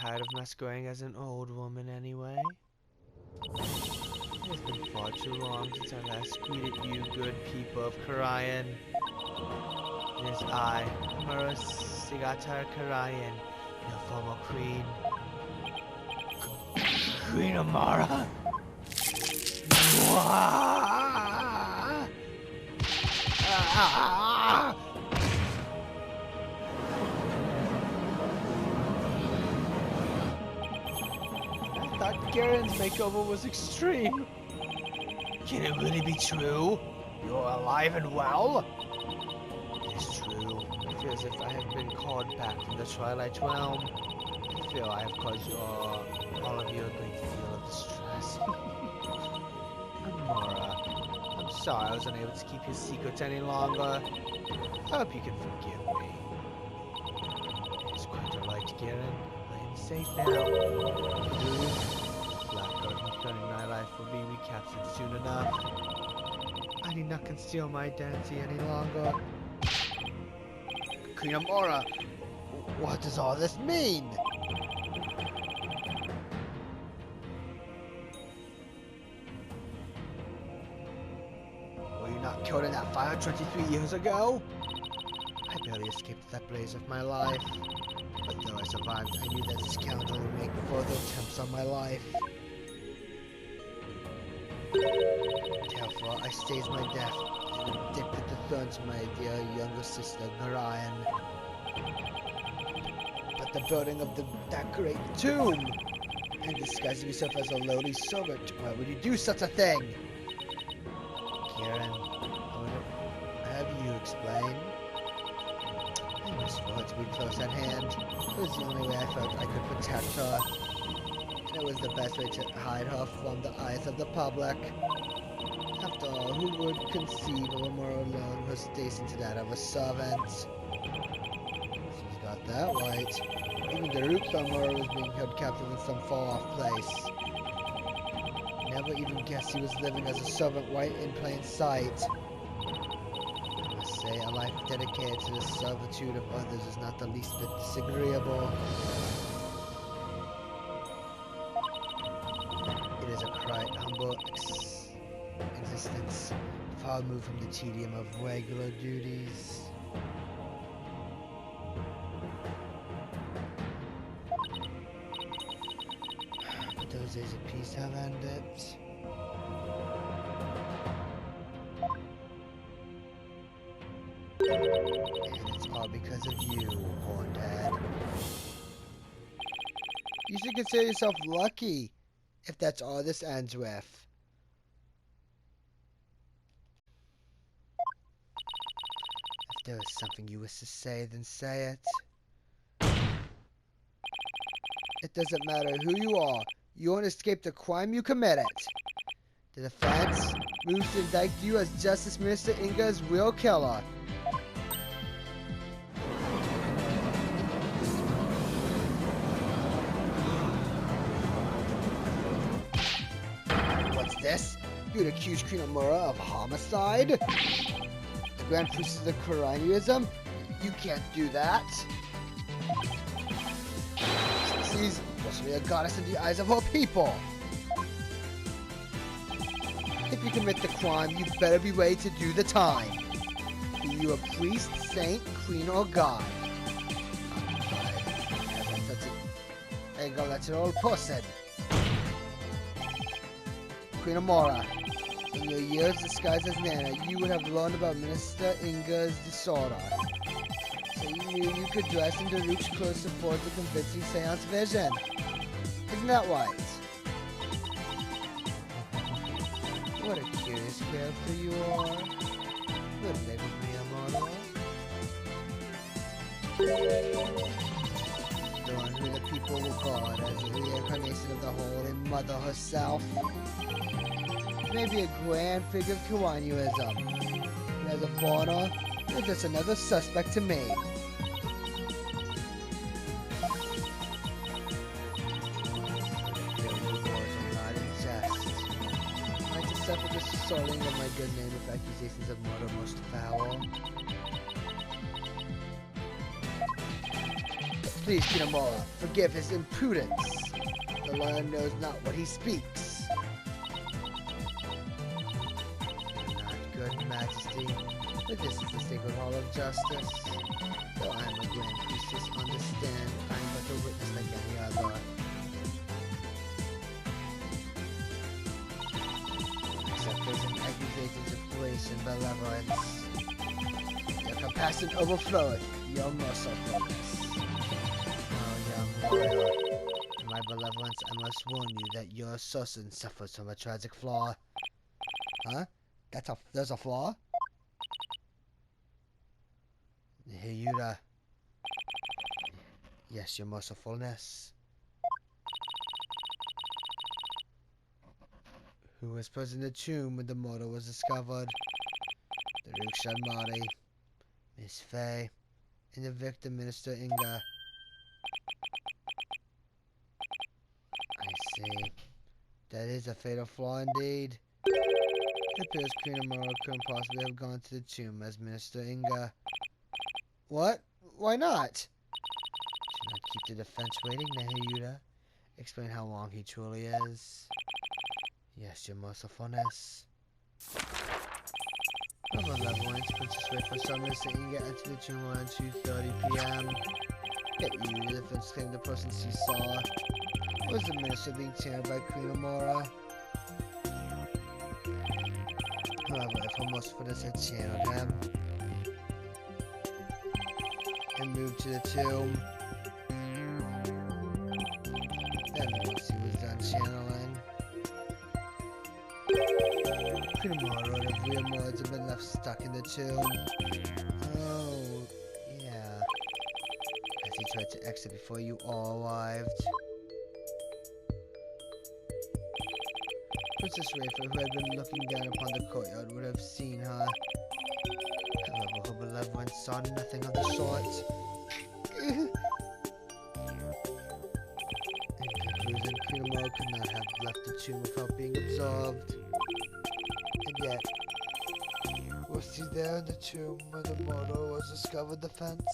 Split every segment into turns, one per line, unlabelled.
tired of masquerading as an old woman anyway. It has been far too long since I last greeted you, good people of Karayan. It is I, Amara Sigatar Karayan, your former queen. Queen Amara? I thought Garen's makeover was extreme. Can it really be true? You're alive and well? It is true. I feel as if I have been called back from the Twilight Realm. I feel I have caused all of you a great deal of distress. Amara, I'm sorry I was unable to keep your secrets any longer. I hope you can forgive me. It's quite alright, Garen. I am safe now. You, Blackguard concerning my life will be recaptured soon enough. I need not conceal my identity any longer. Queen Amara, what does all this mean? Were you not killed in that fire 23 years ago? I barely escaped that blaze of my life. But though I survived, I knew that this scoundrel would make further attempts on my life. Therefore, I staged my death and addicted the throne to my dear younger sister, Narayan. But the building of that great tomb, and disguising yourself as a lowly servant, why would you do such a thing? Kieran, I want to have you explain. I wish for her to be close at hand. It was the only way I felt I could protect her. It was the best way to hide her from the eyes of the public. After all, who would conceive of a more alone her station to that of a servant? She's got that right. Even Daruk Amara was being held captive in some far-off place. Never even guessed he was living as a servant right in plain sight. I must say, a life dedicated to the servitude of others is not the least bit disagreeable. It is a quite humble existence, far removed from the tedium of regular duties. But those days of peace have ended. And it's all because of you, Hornhead. You should consider yourself lucky if that's all this ends with. If there is something you wish to say, then say it. It doesn't matter who you are. You won't escape the crime you committed. The defense moves to indict you as Justice Minister Inga's real killer. What's this? You'd accuse Queen Amara of homicide? The Grand Priestess of Coronianism? You can't do that. She's supposed to be a goddess in the eyes of her people. If you commit the crime, you better be ready to do the time. Be you a priest, saint, queen, or god. There you go, that's an old person. Queen Amara, in your years disguised as Nana, you would have learned about Minister Inga's disorder. So you knew you could dress in Daruk's clothes to forge a convincing seance vision. Isn't that right? What a curious character you are. Good live with me, Amara. The one who the people regard as the reincarnation of the Holy Mother herself. Maybe a grand figure of Kiwanuism. And as a foreigner, you're just another suspect to me. Suffer the sullying of my good name with accusations of murder most foul. Please, Amara, forgive his imprudence. The lion knows not what he speaks. Not good, Majesty, but this is the sacred hall of justice. Though I am a grand priestess, understand I am but a witness like any other. Except there's an accusations of grace and benevolence. Your compassion overfloweth, your mercifulness. Oh, young warrior, in my benevolence, I must warn you that your assassin suffers from a tragic flaw. Huh? There's a flaw? Hyuda. Yes, your mercifulness. Who was present in the tomb when the murder was discovered? The Rook Shanmari, Miss Faye, and the victim, Minister Inga. I see. That is a fatal flaw indeed. It appears Queen Amara couldn't possibly have gone to the tomb as Minister Inga. What? Why not? Do not keep the defense waiting, Hyuda. Explain how long he truly is. Yes, your mercifulness. Her malevolence, Princess Ray saw Minister Inga enter the tomb around 2:30 p.m. Yet you, the defense claimed the person she saw was the minister being channeled by Queen Amara. However, if her mercifulness had channeled him and moved to the tomb, then once he was done channeling, Queen Amara would have re-emerged and been left stuck in the tomb. Oh, yeah. As he tried to exit before you all arrived. Princess Rafer, who had been looking down upon the courtyard, would have seen her. However, her benevolence saw nothing of the sort. In conclusion, Queen Amara could not have left the tomb without being absorbed. And yet, was she there in the tomb when the murder was discovered? The fence?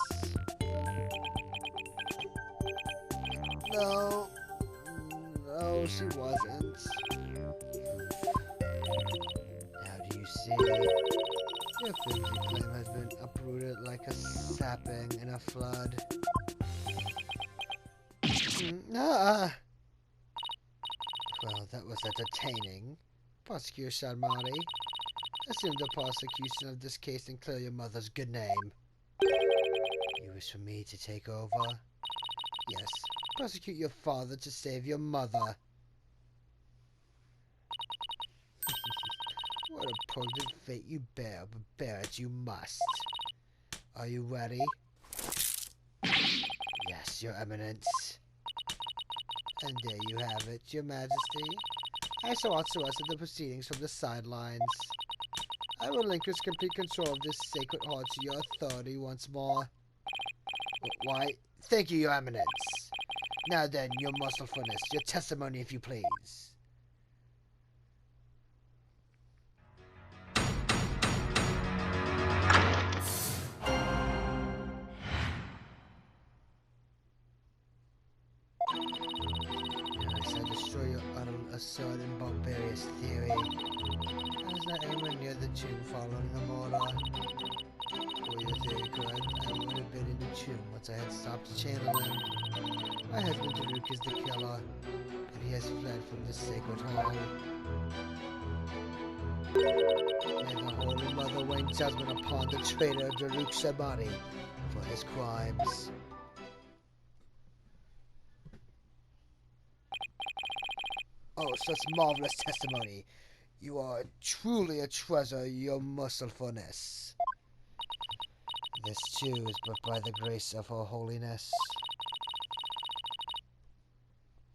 No. No, she wasn't. Now do you see? Your flimsy claim has been uprooted like a sapping in a flood. Well, that was entertaining. Prosecutor Shanmari, assume the prosecution of this case and clear your mother's good name. You wish for me to take over? Yes. Prosecute your father to save your mother. What a potent fate you bear, but bear it you must. Are you ready? Yes, Your Eminence. And there you have it, Your Majesty. I shall watch the rest of the proceedings from the sidelines. I will relinquish complete control of this sacred hall to your authority once more. Why, thank you, Your Eminence. Now then, your mercifulness, your testimony, if you please. I shall destroy your utter, absurd, and barbarous theory. I was not anywhere near the tomb following the murder. Were your theory correct, I would have been in the tomb once I had stopped channeling. My husband Daruk is the killer, but he has fled from the sacred hall. May the Holy Mother rain judgment upon the traitor Daruk Shabani for his crimes. Oh, such marvelous testimony. You are truly a treasure, your mercifulness. This too is but by the grace of her holiness.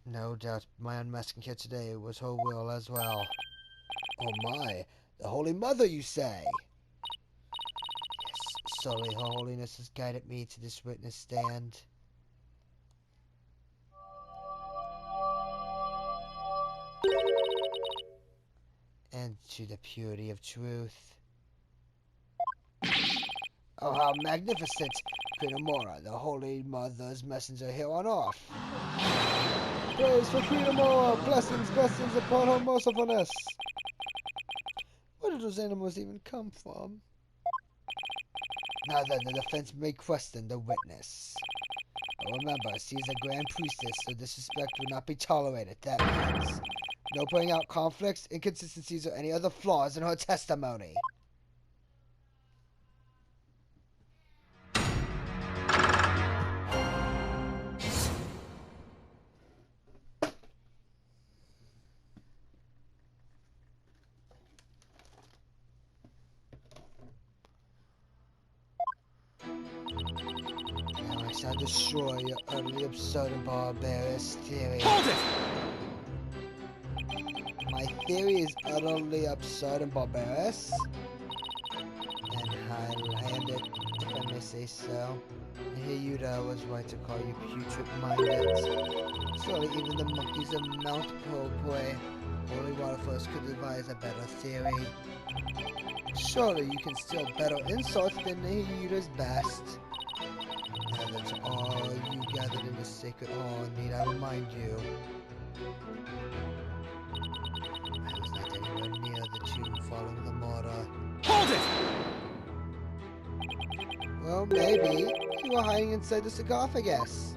No doubt my unmasking here today was her will as well. Oh my, the Holy Mother, you say? Yes, solely her holiness has guided me to this witness stand. And to the purity of truth. Oh, how magnificent! Queen Amara, the Holy Mother's messenger here on earth. Praise for Queen Amara! Blessings, blessings upon her mercifulness! Where did those animals even come from? Now then, the defense may question the witness. But remember, she is a grand priestess, so disrespect will not be tolerated. That means no pointing out conflicts, inconsistencies, or any other flaws in her testimony. Now I shall destroy your utterly absurd and barbarous theory.
Hold it!
My theory is utterly absurd and barbarous, and high-handed, if I may say so. Yuda was right to call you putrid-minded. Surely even the monkeys of Mount Popoy, Holy Waterfalls, could devise a better theory. Surely you can still better insults than Yuda's best. Now that's all you gathered in the sacred hall, need I remind you. I was not anywhere near the tomb following the murder.
Hold it!
Well, maybe. You were hiding inside the sarcophagus.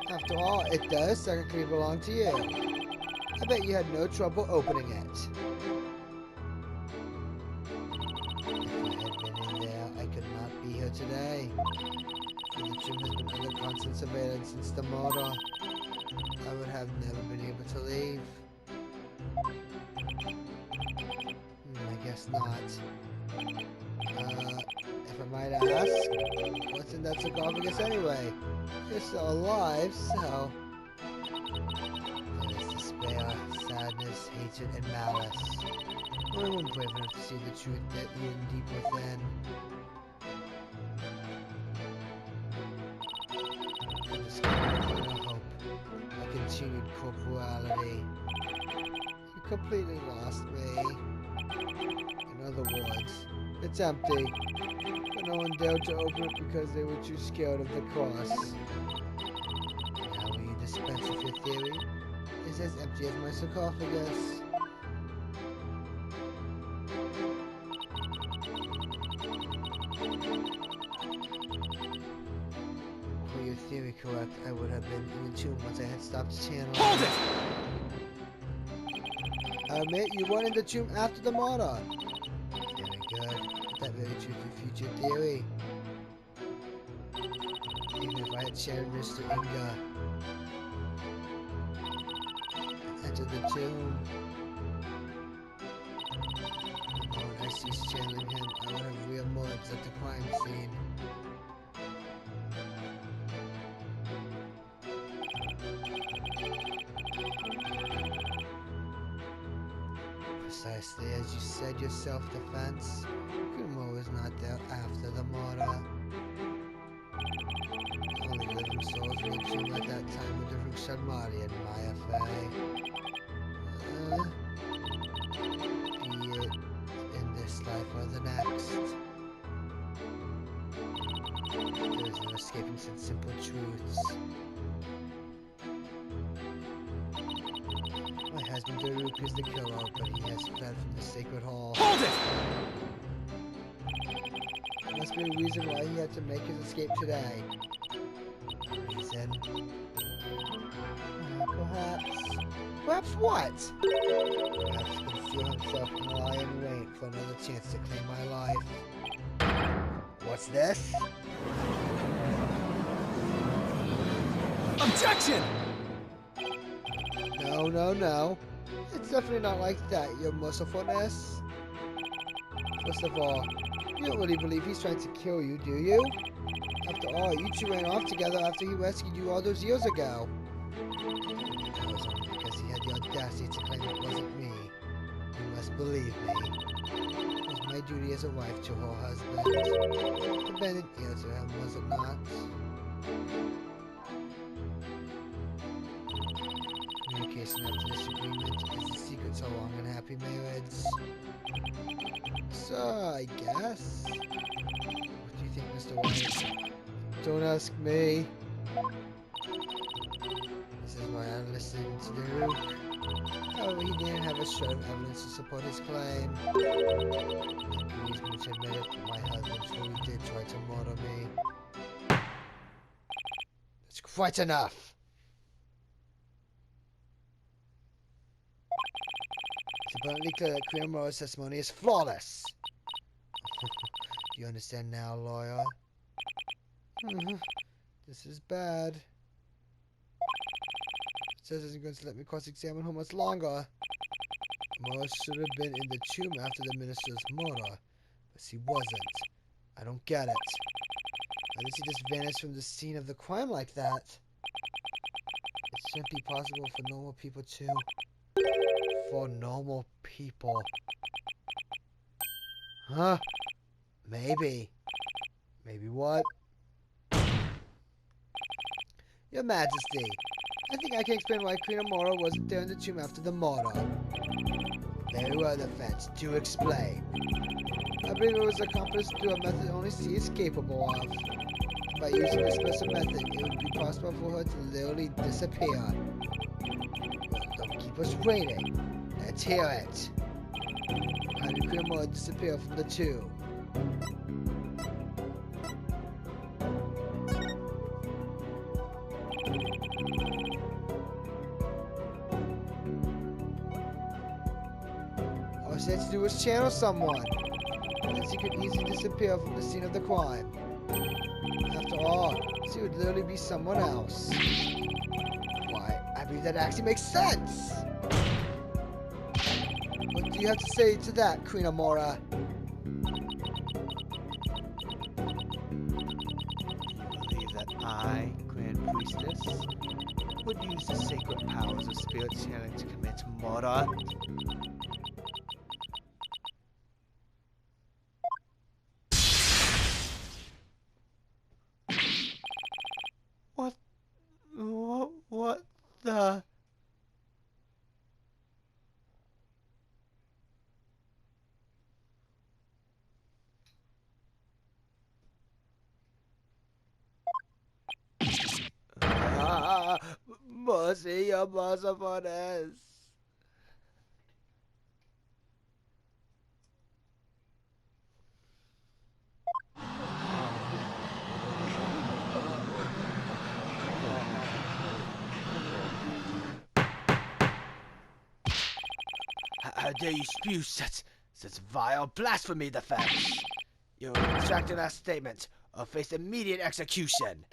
After all, it does technically belong to you. I bet you had no trouble opening it. If I had been in there, I could not be here today. For the tomb has been under constant surveillance since the murder. I would have never been able to leave. I guess not. If I might ask, what's in that sarcophagus anyway? You're still alive, so... There is despair, sadness, hatred, and malice. No one brave enough to see the truth that hidden deep within. A discovery of hope, a continued corporality. You completely lost me. In other words, it's empty, but no one dared to open it because they were too scared of the cross. Now will you dispense with your theory? It's as empty as my sarcophagus. Were your theory correct, I would have been in the tomb once I had stopped channeling.
Hold it!
I admit you weren't in the tomb after the murder. Very good. But that very true for future theory. Even if I had shared Mr. Inga and entered the tomb, the moment I ceased channeling him, I would have re-emerged at the crime scene. Precisely as you said, your self-defense. Kumo was not there after the murder. The only living souls in the tomb at that time were the Rushamari and Maya Fey. Be it in this life or the next. There is no escaping such simple truths. My husband Daruk is the killer, but he has fled from the sacred hall.
Hold it!
There must be a reason why he had to make his escape today. A reason? Perhaps... Perhaps what? Perhaps he can feel himself and lie in wait for another chance to claim my life. What's this?
Objection!
No, no, no. It's definitely not like that, your mercifulness. First of all, you don't really believe he's trying to kill you, do you? After all, you two ran off together after he rescued you all those years ago. That was only because he had the audacity to claim it wasn't me. You must believe me. It was my duty as a wife to her husband. To bend an ear to him, was it not? Communication after this agreement is the secret to a long and happy marriage. I guess. What do you think, Mr. White? Don't ask me. This is what I'm listening to do. However, he didn't have a shred of evidence to support his claim. He refused me to admit it, but my husband truly did try to murder me. That's quite enough! It's abundantly clear that Queen Amora's testimony is flawless. Do you understand now, lawyer? This is bad. It says isn't going to let me cross-examine her much longer. Amara should have been in the tomb after the minister's murder, but she wasn't. I don't get it. How did she just vanish from the scene of the crime like that? It shouldn't be possible for normal people to... For normal people. Huh? Maybe. Maybe what? Your Majesty, I think I can explain why Queen Amara wasn't there in the tomb after the murder. Very well, defense. Do explain. I believe it was accomplished through a method only she is capable of. By using a special method, it would be possible for her to literally disappear. Well, don't keep us waiting. Let's hear it. How did Queen Amara disappear from the tomb? All she had to do was channel someone, and then she could easily disappear from the scene of the crime. After all, she would literally be someone else. Why, I believe that actually makes sense! What do you have to say to that, Queen Amara?
Do you believe that I, Grand Priestess, would use the sacred powers of spirit channeling to commit murder? What the... Mercy, your mercifulness. How dare you spew such vile blasphemy, defense? You retract that statement or face immediate execution.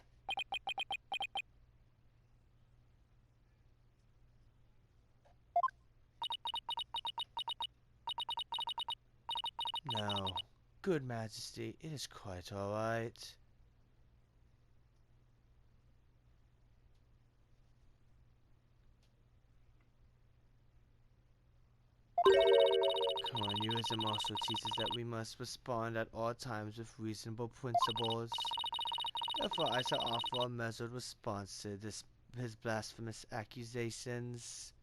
No, good Majesty, it is quite all right. Communism also teaches that we must respond at all times with reasonable principles. Therefore, I shall offer a measured response to his blasphemous accusations.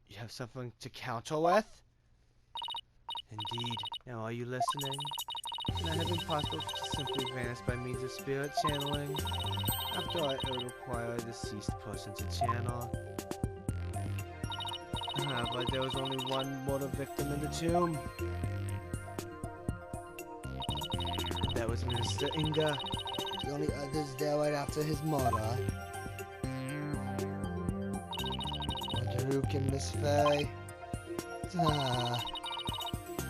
You have something to counter with? Indeed. Now, are you listening? Can I have been possible to simply vanish by means of spirit channeling? After all, it would require a deceased person to channel. But there was only one mortal victim in the tomb. That was Minister Inga.
The only others there right after his murder. Daruk and Miss Faye.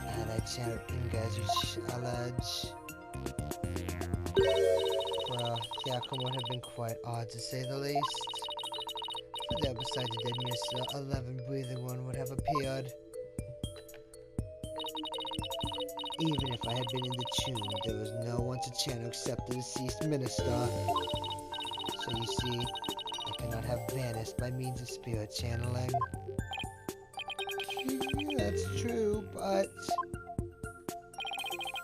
And I channeled Inga as you allege. Well, the outcome would have been quite odd to say the least. There beside the dead minister, a living, breathing one would have appeared. Even if I had been in the tomb, there was no one to channel except the deceased minister. So you see, I cannot have vanished by means of spirit channeling. Yeah, that's true, but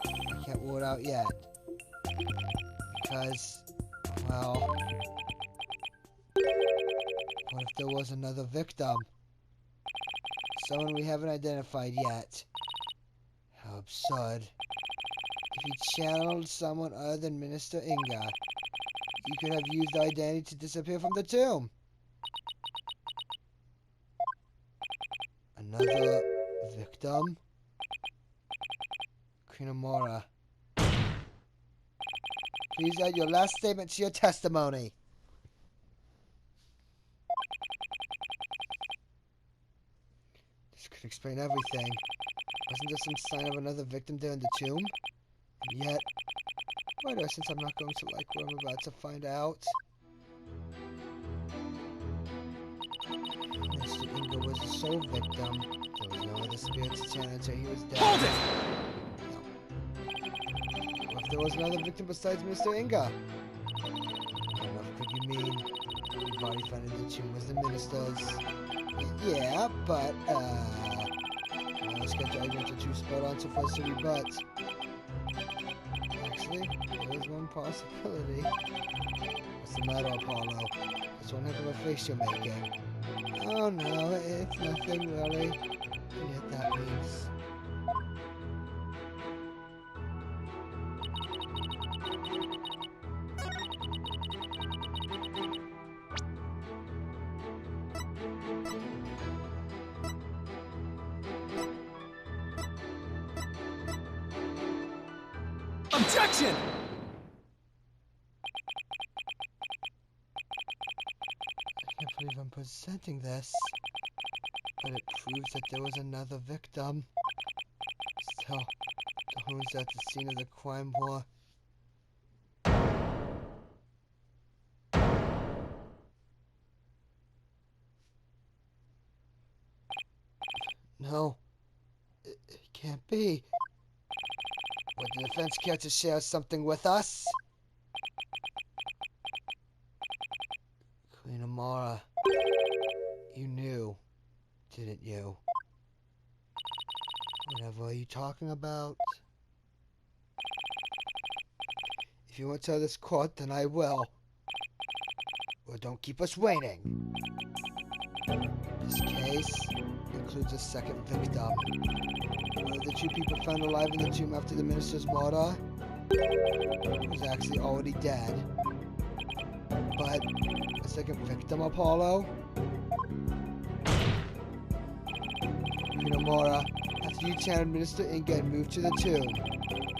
I can't rule it out yet. Because, well, What if there was another victim? Someone we haven't identified yet. How absurd. If he channeled someone other than Minister Inga, you could have used the identity to disappear from the tomb. Another victim? Queen Amara. Please add your last statement to your testimony. This could explain everything. Wasn't there some sign of another victim there in the tomb? And yet, why do I sense I'm not going to like what I'm about to find out? Mr. Inga was the sole victim. There was no other spirit to channel until he was dead.
Hold it!
No. What if there was another victim besides Mr. Inga? What could you mean? The body found in the tomb was the minister's. Yeah, but, sketch arguments are too spot on so far to rebut. Actually, there is one possibility. What's the matter, Apollo? That's one heck of a face you're making. Oh no, it's nothing really. And yet that means...
Objection!
I can't believe I'm presenting this. But it proves that there was another victim. Still, the wounds at the scene of the crime were... No. It can't be. Would the defense care to share something with us? Queen Amara, you knew, didn't you? Whatever are you talking about? If you won't tell this court, then I will. Or don't keep us waiting. This case includes a second victim. One of the two people found alive in the tomb after the minister's murder was actually already dead. But a second victim, Apollo? Queen Amara, after you channeled Minister Inga and moved to the tomb,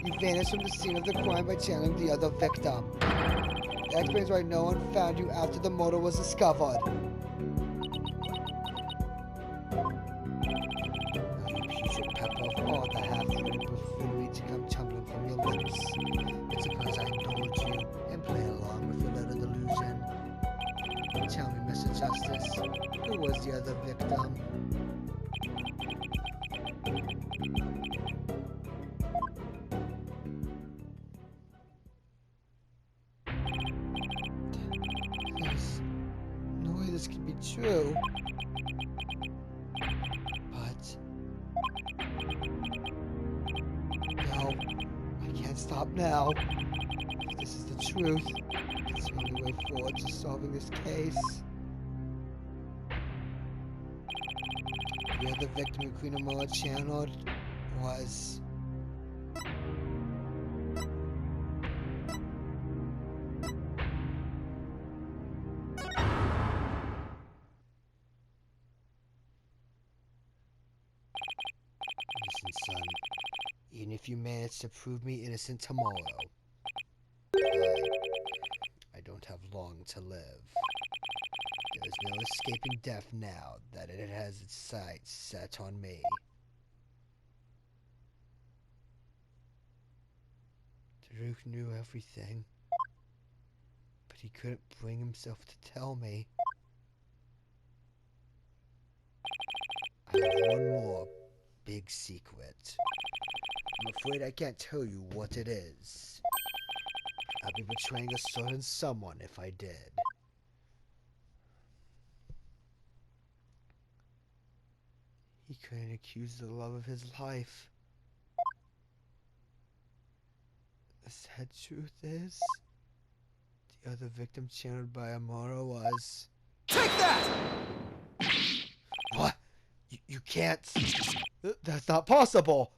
you vanished from the scene of the crime by channeling the other victim. That explains why no one found you after the murder was discovered. All the half-witted buffoonery to come tumbling from your lips. But suppose I indulge you and play along with your little delusion. Tell me, Mr. Justice, who was the other victim? There's no way this could be true. Stop now. If this is the truth, it's the only way forward to solving this case. The other victim who Queen Amara channeled was... Listen, son. Even if you manage to prove me innocent tomorrow, I don't have long to live. There is no escaping death now that it has its sights set on me. Daruk knew everything, but he couldn't bring himself to tell me. I have one more big secret. I'm afraid I can't tell you what it is. I'd be betraying a certain someone if I did. He couldn't accuse the love of his life. The sad truth is, the other victim channeled by Amara was...
Take that!
What? You can't. That's not possible.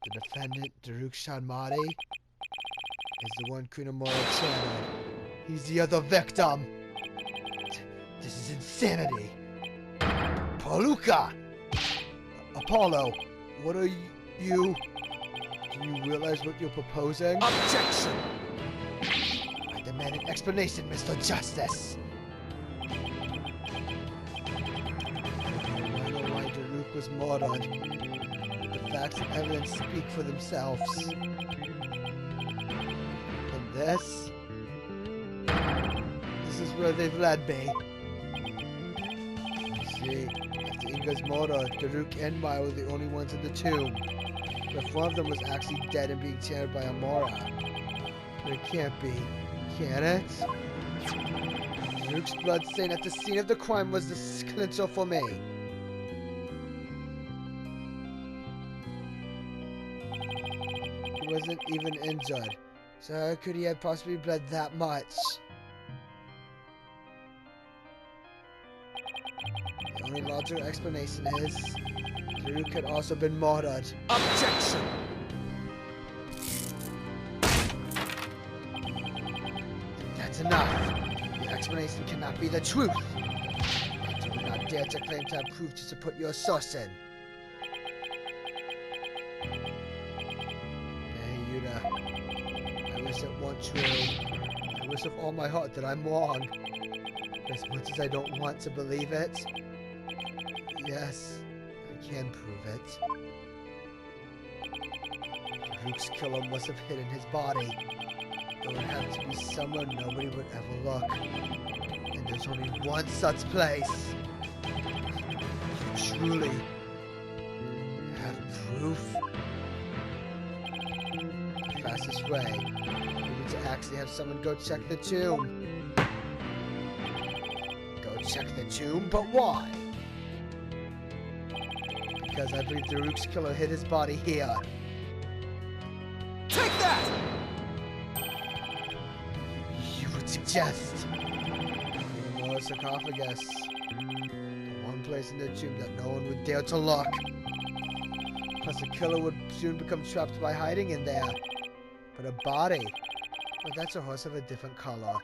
The defendant, Daruk Sharmati, is the one Kunamura channeled. He's the other victim. This is insanity. Paluka! Apollo, what are you? Do you realize what you're proposing?
Objection!
I demand an explanation, Mr. Justice. I know why Daruk was murdered. The facts and evidence speak for themselves. And this is where they've led me. You see, after Inga's murder, Daruk and Maya were the only ones in the tomb. But if one of them was actually dead and being channeled by Amara, but it can't be, can it? Daruk's blood stain at the scene of the crime was the clincher for me. He wasn't even injured, so how could he have possibly bled that much? The only logical explanation is Daruk had also been murdered.
Objection!
That's enough. The explanation cannot be the truth. You do not dare to claim to have proof to support your assertion. Hey, Yuda. I wish it weren't true. I wish with all my heart that I'm wrong. As much as I don't want to believe it, yes, I can prove it. Daruk's killer must have hidden his body. It would have to be somewhere nobody would ever look. And there's only one such place. You truly have proof? The fastest way would be to actually have someone go check the tomb. Go check the tomb? But why? Because I believe Daruk's killer hid his body here.
Take that!
You would suggest more sarcophagus. The one place in the tomb that no one would dare to look. Plus the killer would soon become trapped by hiding in there. But a body? Well, that's a horse of a different color.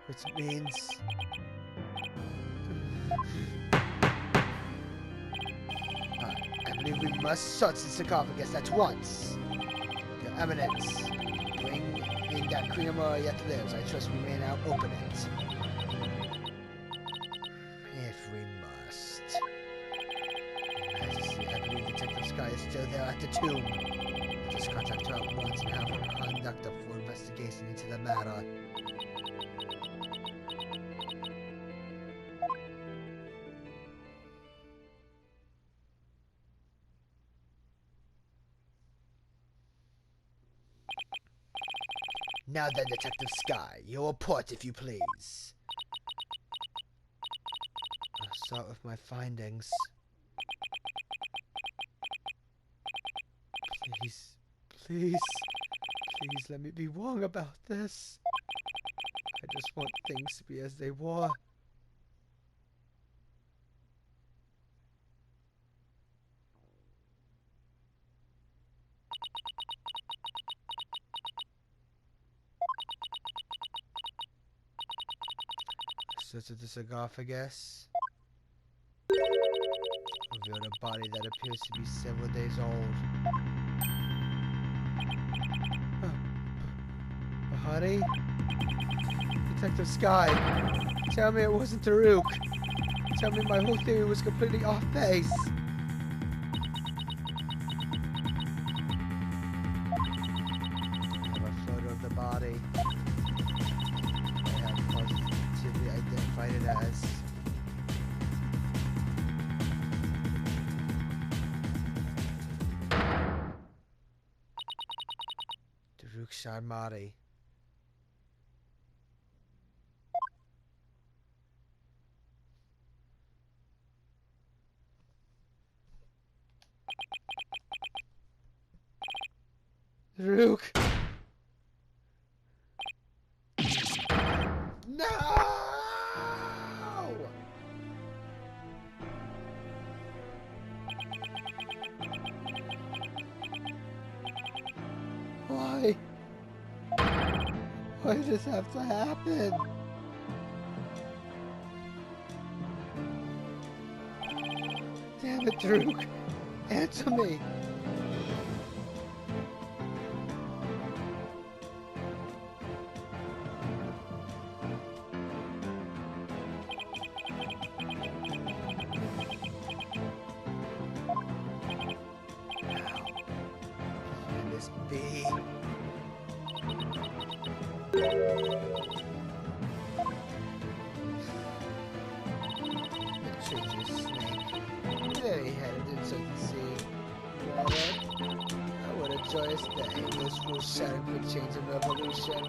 Which means... I believe we must search the sarcophagus at once. Your Eminence, bring in that Queen Amara yet lives. I trust we may now open it. If we must. Your Majesty, I believe Detective Sky is still there at the tomb. Let us contact her at once and have her conduct a full investigation into the matter. Now then, Detective Sky, your report, if you please. I'll start with my findings. Please let me be wrong about this. I just want things to be as they were. Search of the sarcophagus revealed a body that appears to be several days old. Honey? Detective Sky, tell me it wasn't Daruk. Tell me my whole theory was completely off base. I have a photo of the body. I have positively identified it as Daruk Sharmati. Daruk! Why did this have to happen? Damn it, Druk. Answer me. Can this be? The treacherous snake. Very headed so you can see. What a joyous day. Those fools shouting for change and revolution.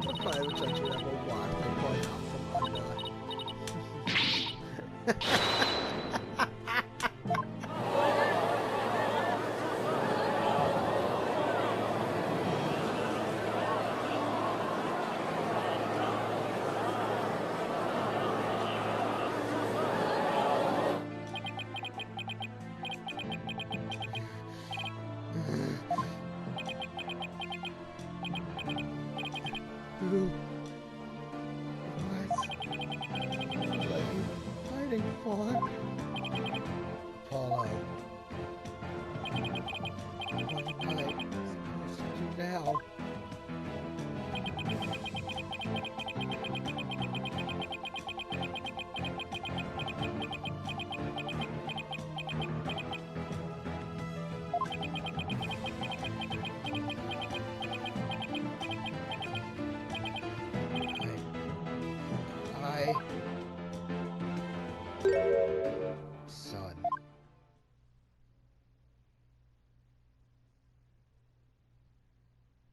The fire return to level 1 and going out from under. Who? What are you fighting for? Apollo. What am I supposed to do now? Son.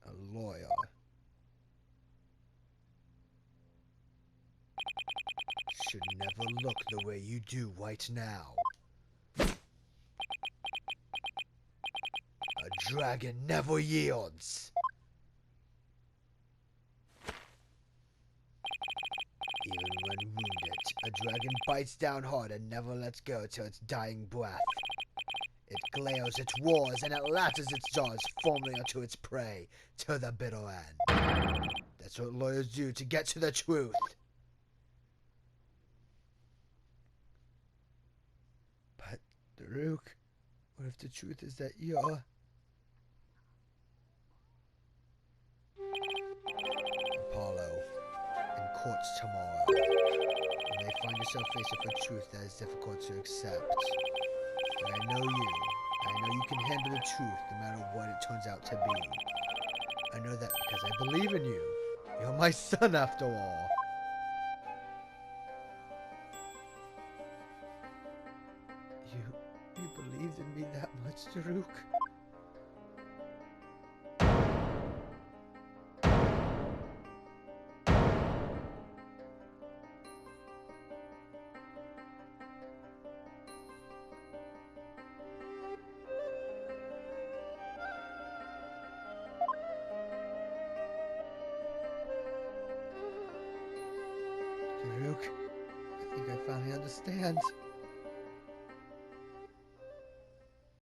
A lawyer. Should never look the way you do right now. A dragon never yields. Even when wounded, a dragon bites down hard and never lets go till its dying breath. It glares, it roars, and it latches its jaws firmly onto its prey to the bitter end. That's what lawyers do to get to the truth. But, Daruk, what if the truth is that you're... Apollo, in courts tomorrow. You may find yourself faced with a truth that is difficult to accept. But I know you. I know you can handle the truth no matter what it turns out to be. I know that because I believe in you. You're my son after all. You believed in me that much, Daruk? Daruk, I think I finally understand.